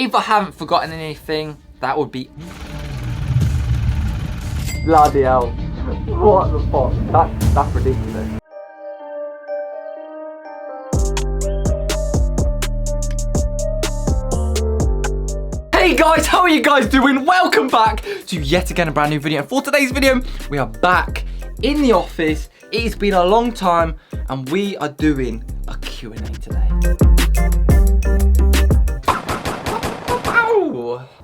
If I haven't forgotten anything, that would be... Bloody hell. What the fuck? That's ridiculous. Hey guys, how are you guys doing? Welcome back to yet again a brand new video. And for today's video, we are back in the office. It has been a long time and we are doing a Q&A today.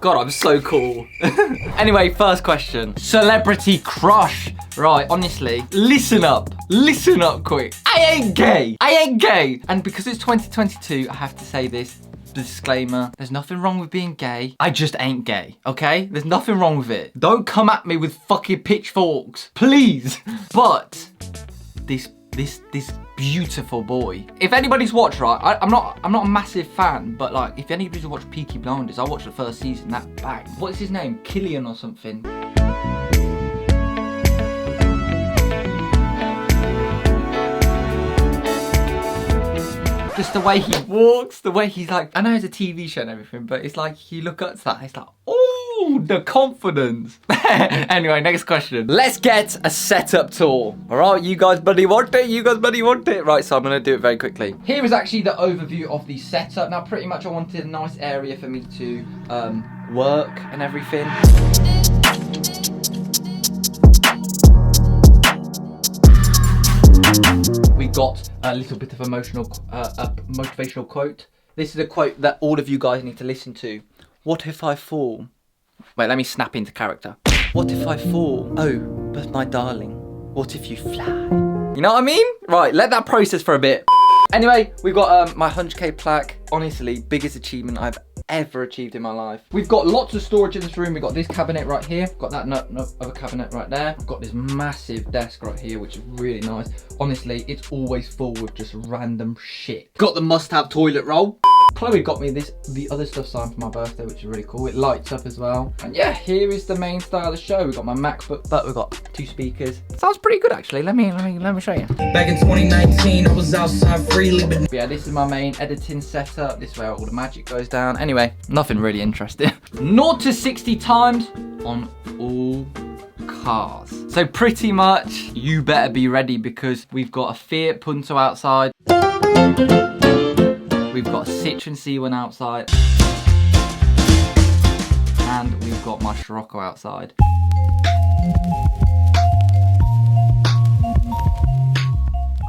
God, I'm so cool. Anyway, first question. Celebrity crush. Right, honestly, listen up quick. I ain't gay. And because it's 2022, I have to say this. Disclaimer, there's nothing wrong with being gay. I just ain't gay, okay? There's nothing wrong with it. Don't come at me with fucking pitchforks, please. But this beautiful boy. If anybody's watched, right, I'm not a massive fan, but like, if anybody's watched Peaky Blinders, I watched the first season, that bang. What's his name? Killian or something. Just the way he walks, the way he's like, I know it's a TV show and everything, but it's like, you look at that, it's like, oh, the confidence. Anyway, next question. Let's get a setup tour. All right, you guys bloody want it? Right, so I'm gonna do it very quickly. Here is actually the overview of the setup. Now, pretty much I wanted a nice area for me to work and everything. We got a little bit of motivational quote. This is a quote that all of you guys need to listen to. What if I fall? Wait, let me snap into character. What if I fall? Oh, but my darling, what if you fly? You know what I mean? Right, let that process for a bit. Anyway, we've got my 100k plaque. Honestly, biggest achievement I've ever achieved in my life. We've got lots of storage in this room. We've got this cabinet right here. Got that other cabinet right there. We've got this massive desk right here, which is really nice. Honestly, it's always full with just random shit. Got the must-have toilet roll. Chloe got me the OtherStuff sign for my birthday, which is really cool. It lights up as well. And yeah, here is the main style of the show. We've got my MacBook, but we've got 2 speakers. Sounds pretty good actually. Let me show you. Back in 2019, I was outside freely. But yeah, this is my main editing setup. This is where all the magic goes down. Anyway, nothing really interesting. 0 to 60 times on all cars. So pretty much, you better be ready because we've got a Fiat Punto outside. We've got a Citroen C1 outside. And we've got my Scirocco outside.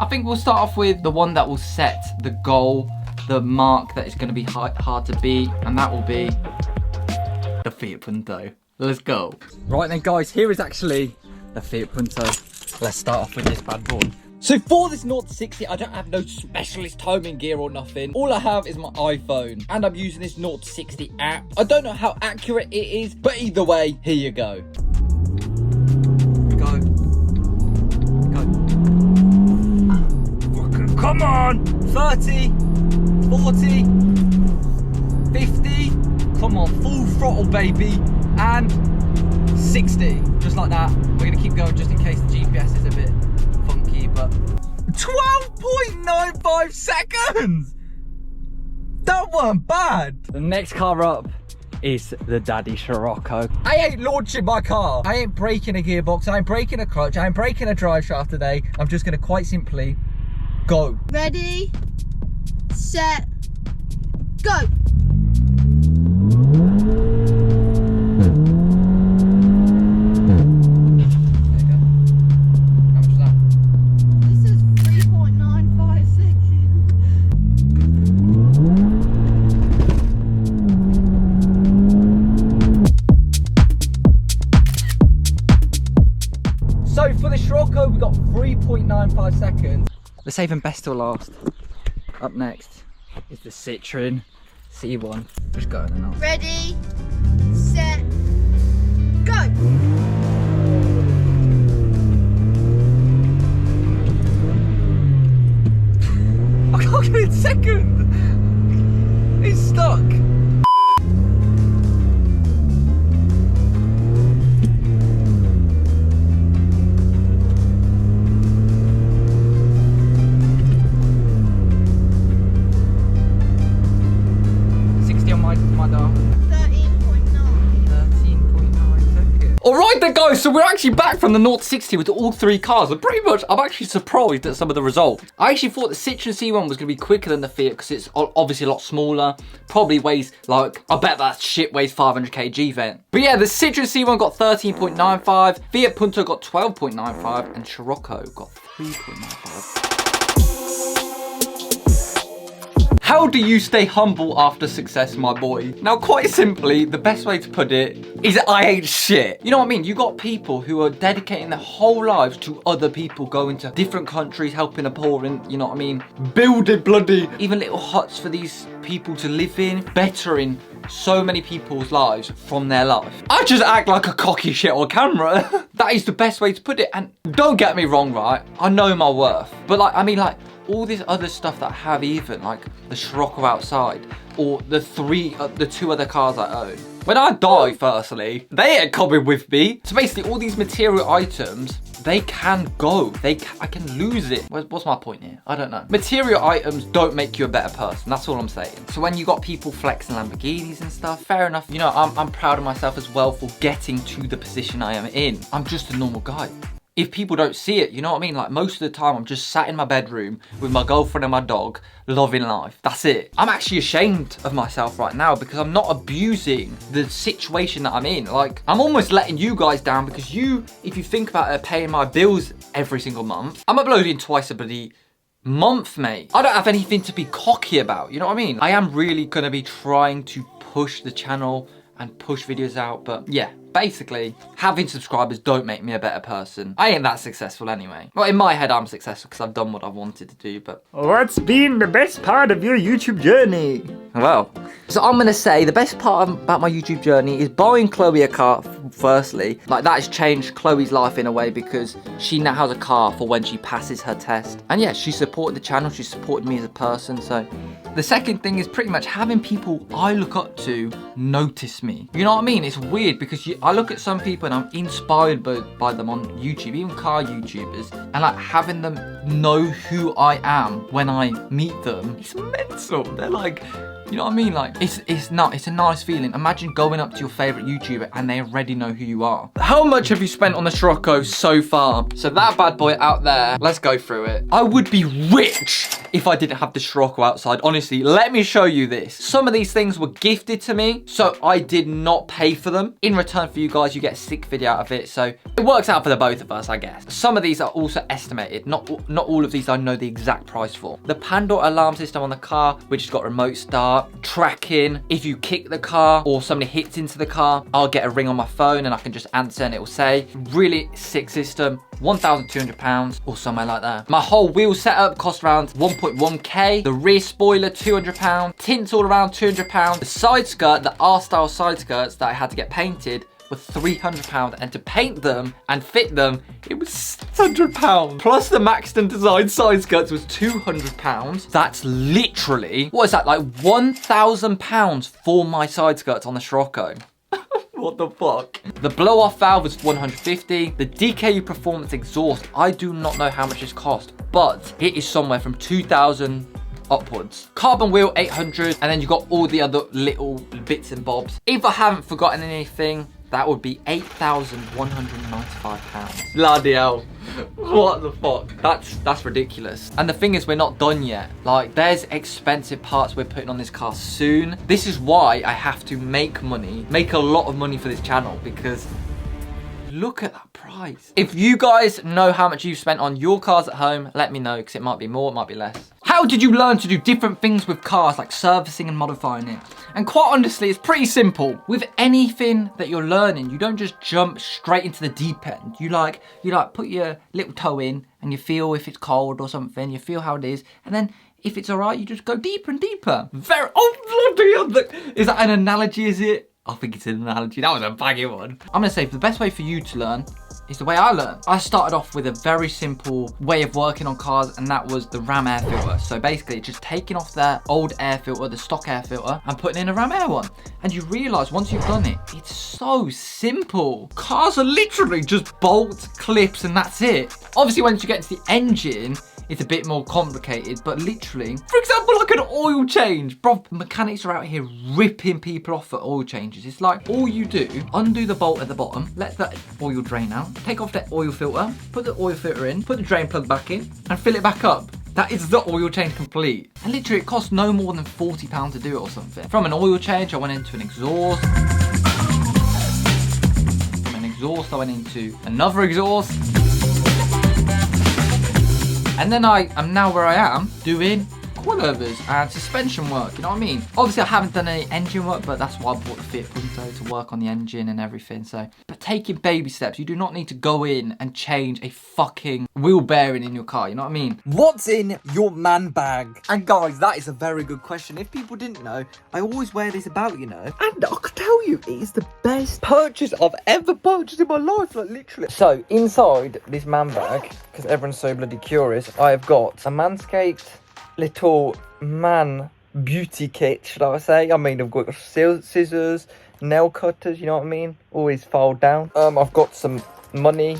I think we'll start off with the one that will set the goal, the mark that is going to be hard to beat, and that will be the Fiat Punto. Let's go. Right then guys, here is actually the Fiat Punto. Let's start off with this bad boy. So for this 0 to 60, I don't have no specialist timing gear or nothing. All I have is my iPhone, and I'm using this 0 to 60 app. I don't know how accurate it is, but either way, here you go. Go. Fucking come on! 30, 40, 50, come on, full throttle baby, and 60, just like that. We're gonna keep going just in case the GPS is a bit funky, but 12.95 seconds! That weren't bad. The next car up is the Daddy Scirocco. I ain't launching my car. I ain't breaking a gearbox. I ain't breaking a clutch. I ain't breaking a drive shaft today. I'm just gonna quite simply go. Ready, set, go. So for the Scirocco, we got 3.95 seconds. Let's save them best till last. Up next is the Citroen C1. Just go in now. Ready, set, go. I can't get it second. It's stuck. Alright then guys, so we're actually back from the 0 to 60 with all 3 cars, and pretty much I'm actually surprised at some of the results. I actually thought the Citroen C1 was going to be quicker than the Fiat because it's obviously a lot smaller, probably weighs like, I bet that shit weighs 500 kg then. But yeah, the Citroen C1 got 13.95, Fiat Punto got 12.95, and Scirocco got 3.95. How do you stay humble after success, my boy? Now, quite simply, the best way to put it is I ain't shit. You know what I mean? You got people who are dedicating their whole lives to other people, going to different countries, helping the poor, and you know what I mean? Building bloody, even little huts for these people to live in, bettering so many people's lives from their life. I just act like a cocky shit on camera. That is the best way to put it. And don't get me wrong, right? I know my worth. But like, I mean, like, all this other stuff that I have, even like the Scirocco outside or the 2 other cars I own. When I die, firstly, they ain't coming with me. So basically, all these material items, they can go. I can lose it. What's my point here? I don't know. Material items don't make you a better person. That's all I'm saying. So when you got people flexing Lamborghinis and stuff, fair enough. You know, I'm proud of myself as well for getting to the position I am in. I'm just a normal guy. If people don't see it, you know what I mean? Like, most of the time, I'm just sat in my bedroom with my girlfriend and my dog, loving life. That's it. I'm actually ashamed of myself right now because I'm not abusing the situation that I'm in. Like, I'm almost letting you guys down because if you think about it, paying my bills every single month. I'm uploading twice a bloody month, mate. I don't have anything to be cocky about, you know what I mean? I am really gonna be trying to push the channel and push videos out, but yeah. Basically, having subscribers don't make me a better person. I ain't that successful anyway. Well, in my head, I'm successful because I've done what I wanted to do, but... What's been the best part of your YouTube journey? Well, so I'm going to say the best part about my YouTube journey is buying Chloe a car, firstly. Like, that has changed Chloe's life in a way because she now has a car for when she passes her test. And yeah, she supported the channel, she supported me as a person, so... The second thing is pretty much having people I look up to notice me. You know what I mean? It's weird because I look at some people and I'm inspired by them on YouTube, even car YouTubers, and like having them know who I am when I meet them, it's mental. They're like, you know what I mean? Like, it's a nice feeling. Imagine going up to your favorite YouTuber and they already know who you are. How much have you spent on the Scirocco so far? So that bad boy out there, let's go through it. I would be rich if I didn't have the Scirocco outside. Honestly, let me show you this. Some of these things were gifted to me, so I did not pay for them. In return for you guys, you get a sick video out of it, so it works out for the both of us, I guess. Some of these are also estimated. Not all of these I know the exact price for. The Pandora alarm system on the car, which has got remote start, tracking. If you kick the car or somebody hits into the car, I'll get a ring on my phone and I can just answer and it will say. Really sick system. £1,200 or somewhere like that. My whole wheel setup cost around 1.1k. The rear spoiler, £200. Tints all around £200. The side skirt, the R-style side skirts that I had to get painted were £300, and to paint them and fit them, it was £600. Plus the Maxton design side skirts was £200. That's literally, what is that, like £1,000 for my side skirts on the Scirocco. What the fuck? The blow-off valve was $150. The DKU Performance exhaust, I do not know how much this cost, but it is somewhere from $2,000 upwards. Carbon wheel, $800, and then you got all the other little bits and bobs. If I haven't forgotten anything, that would be £8,195. Bloody hell. What the fuck? That's ridiculous. And the thing is, we're not done yet. Like, there's expensive parts we're putting on this car soon. This is why I have to make money, make a lot of money for this channel, because look at that price. If you guys know how much you've spent on your cars at home, let me know, because it might be more, it might be less. How did you learn to do different things with cars, like servicing and modifying it? And quite honestly, it's pretty simple. With anything that you're learning, you don't just jump straight into the deep end. You like put your little toe in and you feel if it's cold or something, you feel how it is, and then if it's all right, you just go deeper and deeper. Is that an analogy, is it? I think it's an analogy. That was a baggy one. I'm gonna say the best way for you to learn is the way I learned. I started off with a very simple way of working on cars, and that was the Ram air filter. So basically just taking off their old air filter, the stock air filter, and putting in a Ram air one. And you realize once you've done it, it's so simple. Cars are literally just bolts, clips, and that's it. Obviously once you get to the engine, it's a bit more complicated, but literally, for example, like an oil change. Bro, mechanics are out here ripping people off for oil changes. It's like, all you do, undo the bolt at the bottom, let that oil drain out, take off that oil filter, put the oil filter in, put the drain plug back in, and fill it back up. That is the oil change complete. And literally, it costs no more than £40 to do it or something. From an oil change, I went into an exhaust. From an exhaust, I went into another exhaust. And then I am now where I am, doing coilovers and suspension work, you know what I mean? Obviously, I haven't done any engine work, but that's why I bought the FIAT PUNTO, to work on the engine and everything, so. But taking baby steps, you do not need to go in and change a fucking wheel bearing in your car, you know what I mean? What's in your man bag? And guys, that is a very good question. If people didn't know, I always wear this about, you know. And I can tell you, it is the best purchase I've ever purchased in my life, like literally. So, inside this man bag, because everyone's so bloody curious, I've got a Manscaped little man beauty kit, should I say. I mean, I've got scissors, nail cutters, you know what I mean, always filed down. I've got some money,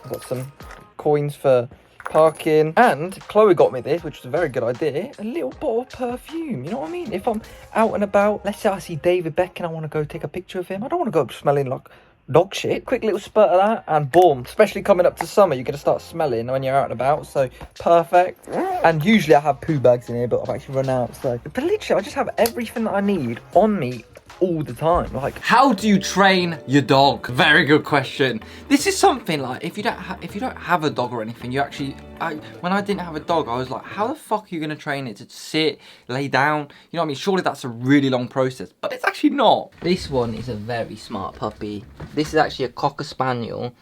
I've got some coins for parking, and Chloe got me this, which was a very good idea, a little bottle of perfume, you know what I mean? If I'm out and about, let's say I see David Beckham and I want to go take a picture of him, I don't want to go up smelling like dog shit. Quick little spurt of that and boom. Especially coming up to summer, you're going to start smelling when you're out and about, so perfect. And usually I have poo bags in here, but I've actually run out, so. But literally, I just have everything that I need on me all the time. Like, how do you train your dog? Very good question. This is something like, if you don't have a dog or anything, you actually, when I didn't have a dog, I was like, how the fuck are you gonna train it to sit, lay down? You know what I mean? Surely that's a really long process, but it's actually not. This one is a very smart puppy. This is actually a Cocker Spaniel.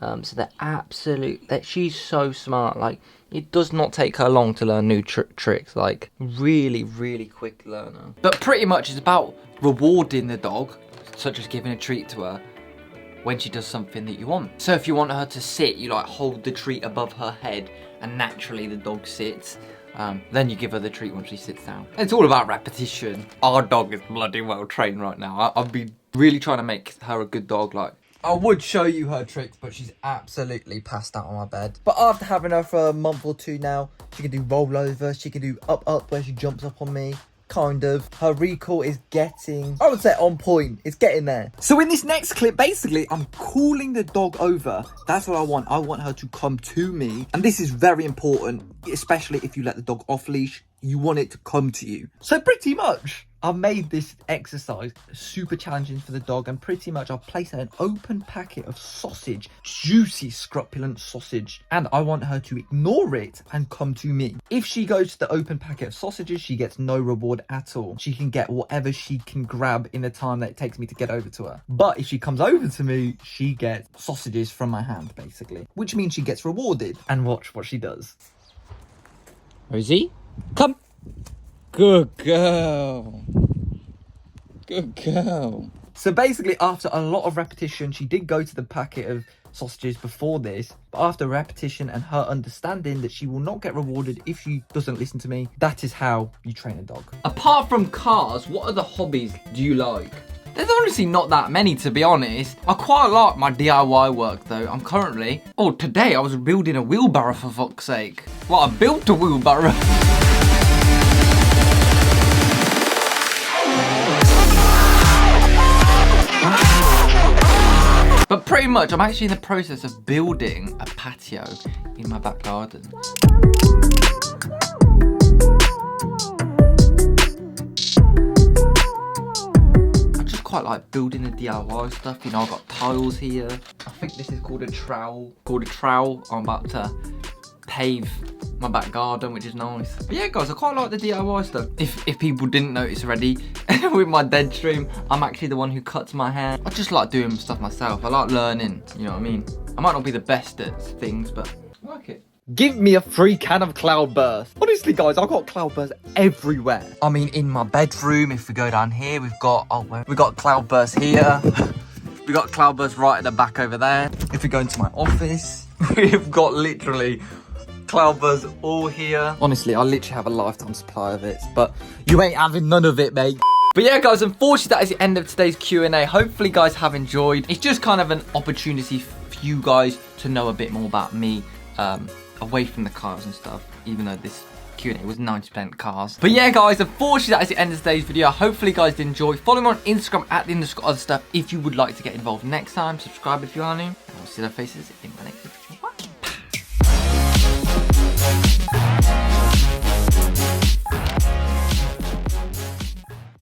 So they're she's so smart. Like, it does not take her long to learn new tricks. Like, really, really quick learner. But pretty much it's about rewarding the dog, such as giving a treat to her when she does something that you want. So if you want her to sit, you like hold the treat above her head and naturally the dog sits. Then you give her the treat when she sits down. It's all about repetition. Our dog is bloody well trained right now. I've been really trying to make her a good dog. Like, I would show you her tricks, but she's absolutely passed out on my bed. But after having her for a month or two now, she can do rollovers, she can do up where she jumps up on me. Kind of. Her recall is getting, I would say, on point. It's getting there. So in this next clip, basically, I'm calling the dog over. That's what I want. I want her to come to me. And this is very important, especially if you let the dog off leash. You want it to come to you. So pretty much, I've made this exercise super challenging for the dog, and pretty much I've placed an open packet of sausage, juicy scrupulent sausage, and I want her to ignore it and come to me. If she goes to the open packet of sausages, she gets no reward at all. She can get whatever she can grab in the time that it takes me to get over to her. But if she comes over to me, she gets sausages from my hand, basically, which means she gets rewarded. And watch what she does. Rosie, come. Good girl. Good girl. So basically, after a lot of repetition, she did go to the packet of sausages before this. But after repetition and her understanding that she will not get rewarded if she doesn't listen to me, that is how you train a dog. Apart from cars, what other hobbies do you like? There's honestly not that many, to be honest. I quite like my DIY work though. I'm currently... Oh, today I was building a wheelbarrow, for fuck's sake. Well, I built a wheelbarrow. But pretty much, I'm actually in the process of building a patio in my back garden. I just quite like building the DIY stuff. You know, I've got tiles here. I think this is called a trowel. I'm about to pave my back garden, which is nice. But yeah, guys, I quite like the DIY stuff. If people didn't notice already, with my dead stream, I'm actually the one who cuts my hair. I just like doing stuff myself. I like learning, you know what I mean? I might not be the best at things, but I like it. Give me a free can of Cloudburst. Honestly, guys, I've got Cloudburst everywhere. I mean, in my bedroom, if we go down here, we've got Cloudburst here. We got Cloudburst right at the back over there. If we go into my office, we've got literally Cloudburst all here. Honestly, I literally have a lifetime supply of it, but you ain't having none of it, mate. But yeah, guys, unfortunately, that is the end of today's Q&A. Hopefully, guys have enjoyed. It's just kind of an opportunity for you guys to know a bit more about me. away from the cars and stuff, even though this Q&A was 90% cars. But yeah, guys, unfortunately, that is the end of today's video. Hopefully, you guys did enjoy. Follow me on Instagram at @_OtherStuff if you would like to get involved next time. Subscribe if you are new. And I'll see their faces in my next video.